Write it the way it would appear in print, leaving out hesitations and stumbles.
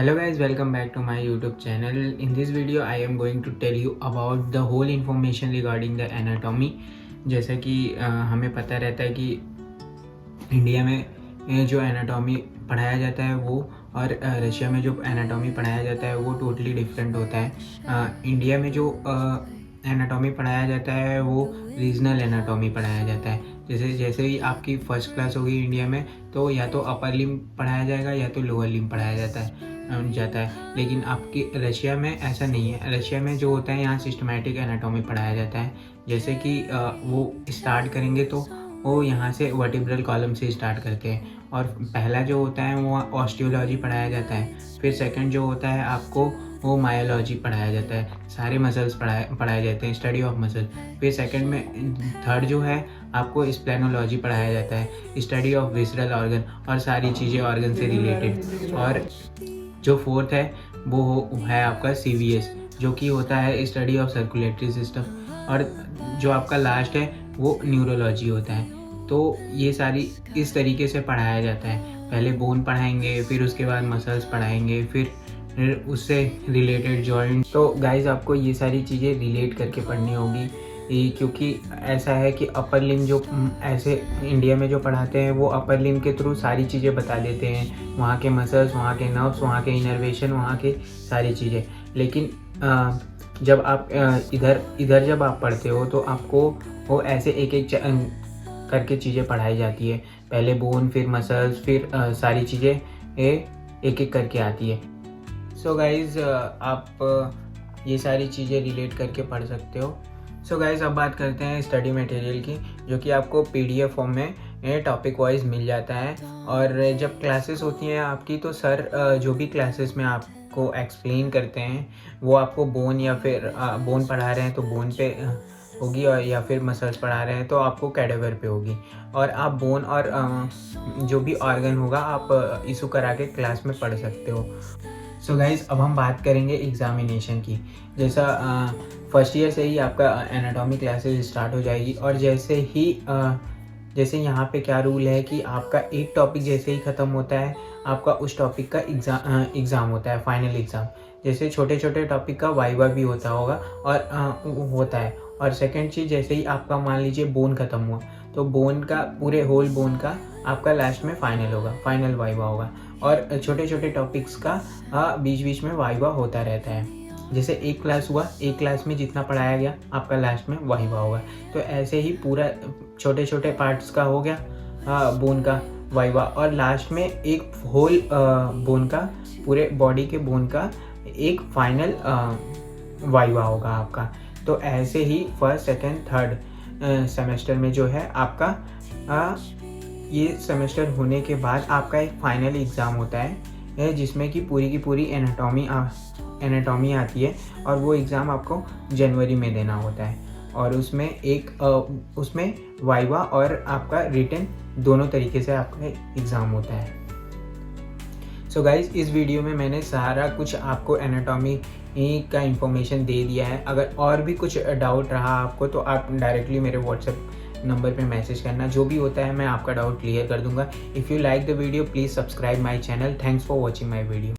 Hello guys, welcome back to my YouTube channel. In this video I am going to tell you about the whole information regarding the anatomy. जैसा कि हमें पता रहता है कि India में जो एनाटॉमी पढ़ाया जाता है वो और रशिया में जो एनाटॉमी पढ़ाया जाता है वो टोटली डिफरेंट होता है। इंडिया में जो एनाटॉमी पढ़ाया जाता है वो रीजनल एनाटॉमी पढ़ाया जाता है। जैसे ही आपकी फर्स्ट क्लास होगी इंडिया में तो या तो अपर लिम्ब पढ़ाया जाएगा या तो लोअर लिम्ब पढ़ाया जाता है। लेकिन आपकी रशिया में ऐसा नहीं है। रशिया में जो होता है यहाँ सिस्टमैटिक एनाटॉमी पढ़ाया जाता है। जैसे कि वो स्टार्ट करेंगे तो वो यहाँ से वर्टिब्रल कॉलम से स्टार्ट करते हैं और पहला जो होता है वो ऑस्टियोलॉजी पढ़ाया जाता है। फिर सेकंड जो होता है आपको वो मायोलॉजी पढ़ाया जाता है, सारे मसल्स पढ़ाए जाते हैं, स्टडी ऑफ मसल। फिर सेकंड में थर्ड जो है आपको स्प्लेनोलॉजी पढ़ाया जाता है, स्टडी ऑफ विसरल ऑर्गन और सारी चीज़ें ऑर्गन से रिलेटेड। और जो फोर्थ है वो है आपका CVS जो कि होता है स्टडी ऑफ सर्कुलेटरी सिस्टम। और जो आपका लास्ट है वो न्यूरोलॉजी होता है। तो ये सारी इस तरीके से पढ़ाया जाता है। पहले बोन पढ़ाएंगे, फिर उसके बाद मसल्स पढ़ाएंगे, फिर उससे रिलेटेड जॉइंट। तो गाइज आपको ये सारी चीज़ें रिलेट करके पढ़नी होगी क्योंकि ऐसा है कि अपर लिम्ब जो ऐसे इंडिया में जो पढ़ाते हैं वो अपर लिम्ब के थ्रू सारी चीज़ें बता देते हैं, वहाँ के मसल्स, वहाँ के नर्व्स, वहाँ के इनर्वेशन, वहाँ के सारी चीज़ें। लेकिन जब आप इधर जब आप पढ़ते हो तो आपको वो ऐसे एक एक करके चीज़ें पढ़ाई जाती है। पहले बोन, फिर मसल्स, फिर सारी चीज़ें एक एक करके आती है। सो गाइज़ आप ये सारी चीज़ें रिलेट करके पढ़ सकते हो। सो गाइज़ अब बात करते हैं स्टडी मटेरियल की, जो कि आपको PDF फॉर्म में टॉपिक वाइज मिल जाता है। और जब क्लासेस होती हैं आपकी तो सर जो भी क्लासेस में आपको एक्सप्लेन करते हैं वो आपको बोन या फिर बोन पढ़ा रहे हैं तो बोन पे होगी, और या फिर मसल्स पढ़ा रहे हैं तो आपको कैडेवर पे होगी। और आप बोन और जो भी ऑर्गन होगा आप इशू करा के क्लास में पढ़ सकते हो। सो गाइज़ अब हम बात करेंगे एग्ज़ामिनेशन की। जैसा फर्स्ट ईयर से ही आपका एनाटॉमी क्लासेस स्टार्ट हो जाएगी और जैसे यहाँ पे क्या रूल है कि आपका एक टॉपिक जैसे ही ख़त्म होता है आपका उस टॉपिक का एग्ज़ाम होता है, फाइनल एग्ज़ाम। जैसे छोटे छोटे टॉपिक का वाइवा भी होता होगा और होता है। और सेकंड चीज़, जैसे ही आपका मान लीजिए बोन ख़त्म हुआ तो बोन का पूरे होल बोन का आपका लास्ट में फाइनल होगा, फाइनल वाइवा होगा। और छोटे छोटे टॉपिक्स का बीच बीच में वाइवा होता रहता है। जैसे एक क्लास हुआ, एक क्लास में जितना पढ़ाया गया आपका लास्ट में वाइवा होगा। तो ऐसे ही पूरा छोटे छोटे पार्ट्स का हो गया बोन का वाइवा, और लास्ट में एक होल बोन का, पूरे बॉडी के बोन का एक फाइनल वाइवा होगा आपका। तो ऐसे ही फर्स्ट, सेकेंड, थर्ड सेमेस्टर में जो है आपका ये सेमेस्टर होने के बाद आपका एक फाइनल एग्ज़ाम होता है जिसमें कि पूरी की पूरी एनाटॉमी आती है। और वो एग्ज़ाम आपको जनवरी में देना होता है। और उसमें वाइवा और आपका रिटन दोनों तरीके से आपका एग्ज़ाम होता है। सो गाइज़ इस वीडियो में मैंने सारा कुछ आपको एनाटॉमी का इंफॉर्मेशन दे दिया है। अगर और भी कुछ डाउट रहा आपको तो आप डायरेक्टली मेरे व्हाट्सएप नंबर पे मैसेज करना। जो भी होता है मैं आपका डाउट क्लियर कर दूंगा। If you like the video please subscribe my channel. Thanks for watching my video.